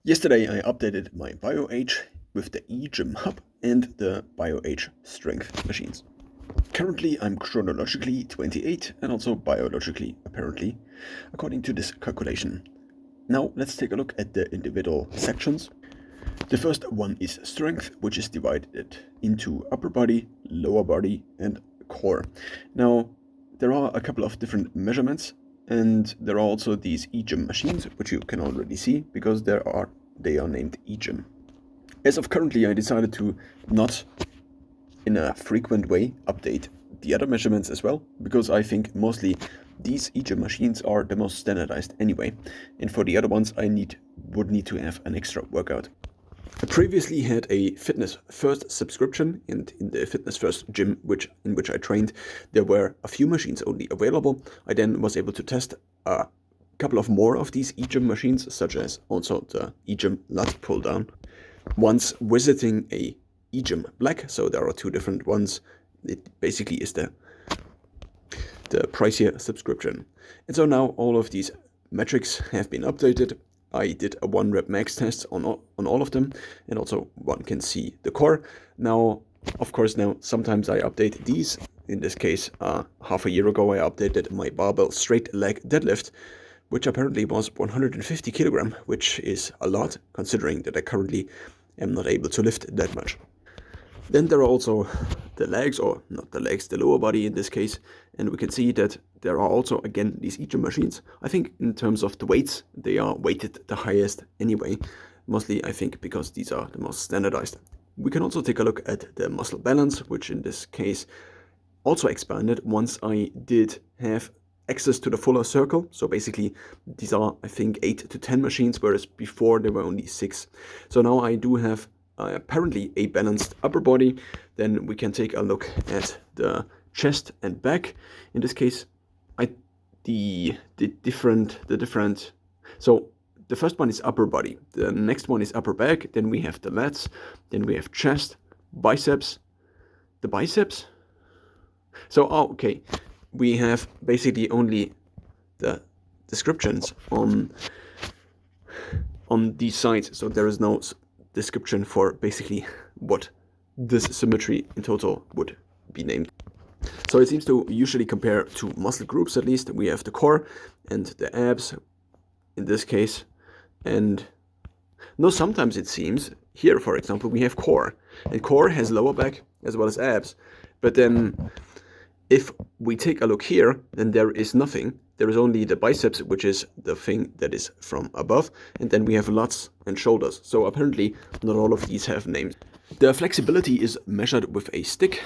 Yesterday I updated my BioH with the eGym Hub and the BioH Strength machines. Currently I'm chronologically 28 and also biologically apparently, according to this calculation. Now let's take a look at the individual sections. The first one is strength, which is divided into upper body, lower body and core. Now there are a couple of different measurements, and there are also these eGym machines, which you can already see because they are named eGym. As of currently, I decided to not in a frequent way update the other measurements as well, because I think mostly these eGym machines are the most standardized anyway, and for the other ones I would need to have an extra workout. I previously had a Fitness First subscription, and in the Fitness First gym in which I trained, there were a few machines only available. I then was able to test a couple of more of these eGym machines, such as also the eGym lat pull down, once visiting a eGym Black. So there are two different ones. It basically is the pricier subscription. And so now all of these metrics have been updated. I did a 1 rep max test on all of them, and also one can see the core. Now, of course, sometimes I update these. In this case, half a year ago, I updated my barbell straight leg deadlift, which apparently was 150 kilogram, which is a lot considering that I currently am not able to lift that much. Then there are also the legs, or not the legs, the lower body in this case, and we can see that there are also, again, these eGym machines. I think in terms of the weights, they are weighted the highest anyway, mostly I think because these are the most standardized. We can also take a look at the muscle balance, which in this case also expanded once I did have access to the fuller circle. So basically these are, I think, 8 to 10 machines, whereas before there were only 6. So now I do have apparently a balanced upper body. Then we can take a look at the chest and back. In this case, the different. So the first one is upper body. The next one is upper back. Then we have the lats. Then we have chest, biceps, the biceps. So okay, we have basically only the descriptions on these sides. So there is no description for basically what this symmetry in total would be named. So it seems to usually compare to muscle groups. At least we have the core and the abs in this case, and no, sometimes it seems here, for example, we have core, and core has lower back as well as abs. But then if we take a look here, then there is nothing. There is only the biceps, which is the thing that is from above, and then we have lats and shoulders. So apparently not all of these have names. The flexibility is measured with a stick.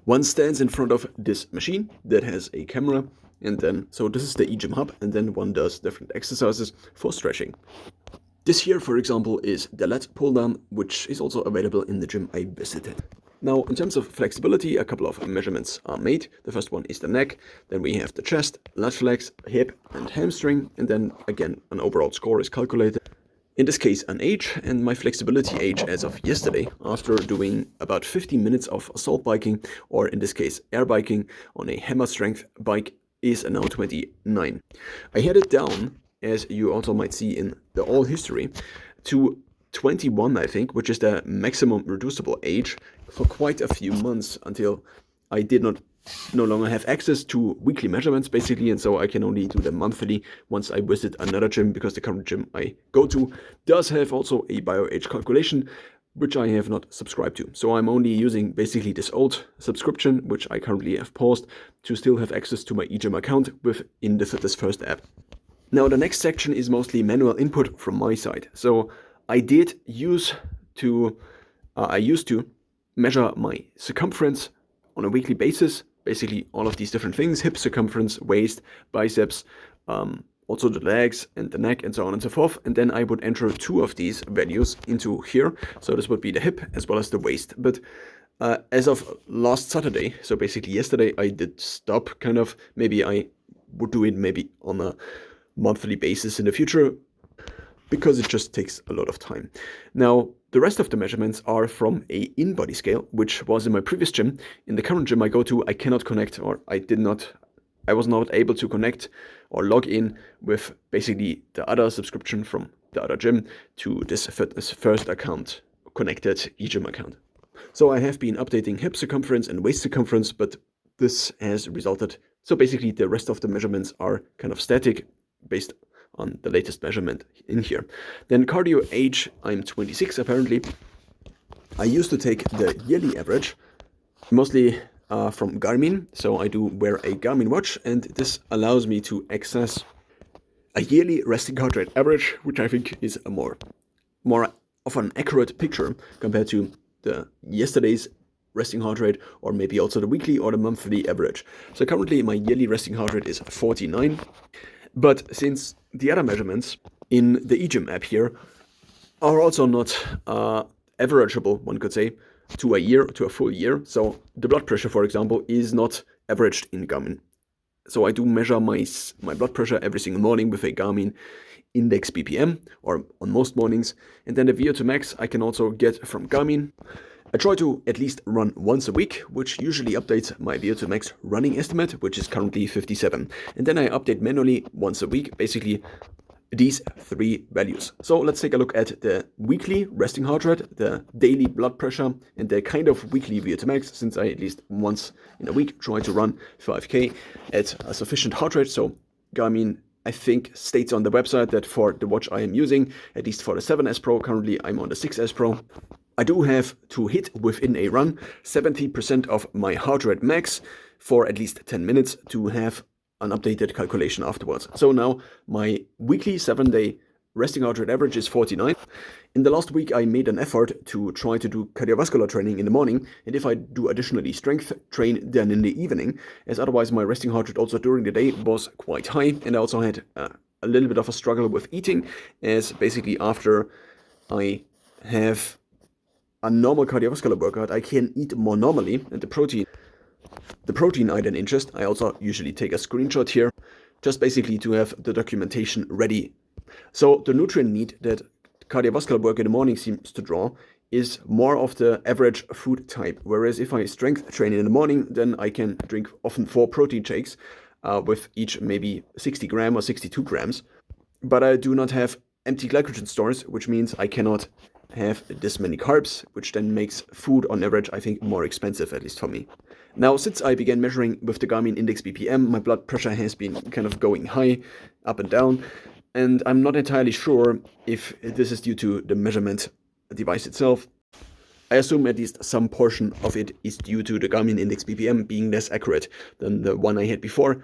One stands in front of this machine that has a camera, and then, so this is the eGym Hub, and then one does different exercises for stretching. This here, for example, is the lat pull down, which is also available in the gym I visited. Now, in terms of flexibility, a couple of measurements are made. The first one is the neck, then we have the chest, lat flex, hip and hamstring, and then again an overall score is calculated. In this case, an age, and my flexibility age as of yesterday, after doing about 15 minutes of assault biking, or in this case air biking on a hammer strength bike, is now 29. I had it down, as you also might see in the all history, to 21, I think, which is the maximum reducible age, for quite a few months until I no longer have access to weekly measurements basically, and so I can only do them monthly once I visit another gym, because the current gym I go to does have also a BioH calculation, which I have not subscribed to. So I'm only using basically this old subscription, which I currently have paused, to still have access to my eGym account within the Fitness First app. Now the next section is mostly manual input from my side. So I used to measure my circumference on a weekly basis, basically all of these different things: hip circumference, waist, biceps, also the legs and the neck and so on and so forth. And then I would enter 2 of these values into here. So this would be the hip as well as the waist. But as of last Saturday, so basically yesterday, I did stop kind of. Maybe I would do it maybe on a monthly basis in the future, because it just takes a lot of time. Now, the rest of the measurements are from a in-body scale, which was in my previous gym. In the current gym I go to, I cannot connect, or I was not able to connect or log in with basically the other subscription from the other gym to this Fitness First account, connected eGym account. So I have been updating hip circumference and waist circumference, but this has resulted. So basically the rest of the measurements are kind of static based on the latest measurement in here. Then cardio age, I'm 26 apparently. I used to take the yearly average, mostly from Garmin. So I do wear a Garmin watch, and this allows me to access a yearly resting heart rate average, which I think is a more of an accurate picture compared to the yesterday's resting heart rate, or maybe also the weekly or the monthly average. So currently my yearly resting heart rate is 49, but since the other measurements in the eGym app here are also not averageable, one could say, to a full year. So the blood pressure, for example, is not averaged in Garmin. So I do measure my blood pressure every single morning with a Garmin Index BPM, or on most mornings. And then the VO2 max I can also get from Garmin. I try to at least run once a week, which usually updates my VO2 max running estimate, which is currently 57. And then I update manually once a week, basically these three values. So let's take a look at the weekly resting heart rate, the daily blood pressure, and the kind of weekly VO2 max, since I at least once in a week try to run 5K at a sufficient heart rate. So Garmin, I think, states on the website that for the watch I am using, at least for the 7S Pro, currently I'm on the 6S Pro, I do have to hit within a run 70% of my heart rate max for at least 10 minutes to have an updated calculation afterwards. So now my weekly 7-day resting heart rate average is 49. In the last week I made an effort to try to do cardiovascular training in the morning, and if I do additionally strength train then in the evening, as otherwise my resting heart rate also during the day was quite high, and I also had a little bit of a struggle with eating, as basically after I have a normal cardiovascular workout I can eat more normally, and the protein I then ingest, I also usually take a screenshot here, just basically to have the documentation ready. So the nutrient need that cardiovascular work in the morning seems to draw is more of the average food type, whereas if I strength train in the morning, then I can drink often 4 protein shakes with each maybe 60 grams or 62 grams, but I do not have empty glycogen stores, which means I cannot have this many carbs, which then makes food on average, I think, more expensive, at least for me. Now, since I began measuring with the Garmin Index BPM, my blood pressure has been kind of going high, up and down, and I'm not entirely sure if this is due to the measurement device itself. I assume at least some portion of it is due to the Garmin Index BPM being less accurate than the one I had before,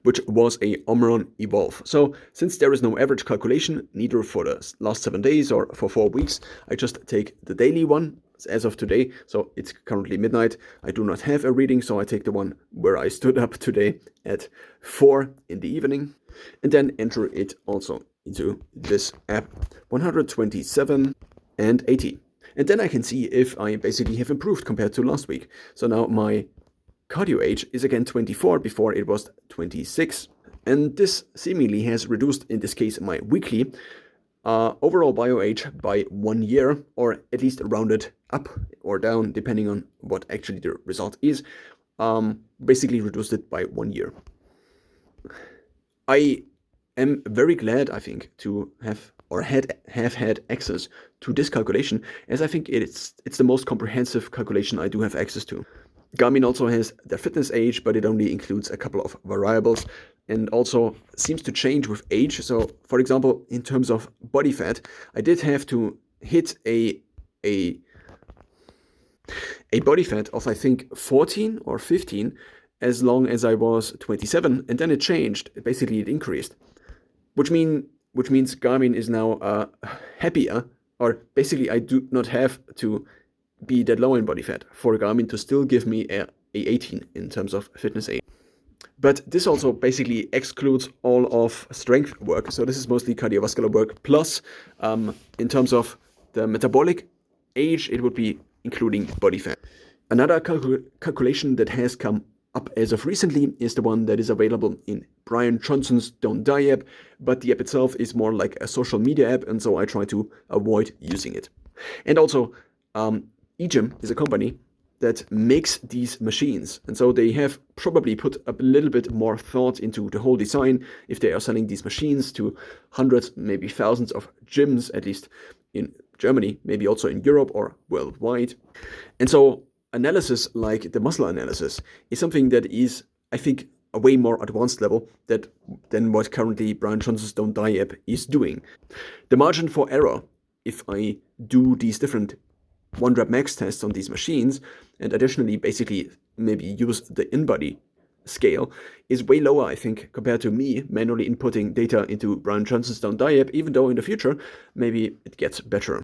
which was a Omron Evolve. So since there is no average calculation, neither for the last 7 days or for 4 weeks, I just take the daily one as of today. So it's currently midnight. I do not have a reading, so I take the one where I stood up today at 4 in the evening, and then enter it also into this app, 127 and 80. And then I can see if I basically have improved compared to last week. So now my cardio age is again 24, before it was 26. And this seemingly has reduced, in this case, my weekly overall bio age by 1 year, or at least rounded up or down, depending on what actually the result is. Basically reduced it by 1 year. I am very glad, I think, to have had access to this calculation, as I think it's the most comprehensive calculation I do have access to. Garmin also has their fitness age, but it only includes a couple of variables, and also seems to change with age. So, for example, in terms of body fat, I did have to hit a body fat of, I think, 14 or 15 as long as I was 27, and then it changed. Basically, it increased, which means Garmin is now happier, or basically I do not have to be that low in body fat for Garmin to still give me a 18 in terms of fitness age. But this also basically excludes all of strength work. So this is mostly cardiovascular work. Plus, in terms of the metabolic age, it would be including body fat. Another calculation that has come up as of recently is the one that is available in Brian Johnson's Don't Die app, but the app itself is more like a social media app, and so I try to avoid using it. And also, eGym is a company that makes these machines. And so they have probably put a little bit more thought into the whole design if they are selling these machines to hundreds, maybe thousands of gyms, at least in Germany, maybe also in Europe or worldwide. And so analysis like the muscle analysis is something that is, I think, a way more advanced level than what currently Brian Johnson's Stone Dye app is doing. The margin for error, if I do these different 1-rep max tests on these machines, and additionally basically maybe use the InBody scale, is way lower, I think, compared to me manually inputting data into Brian Johnson's Stone Dye app, even though in the future maybe it gets better.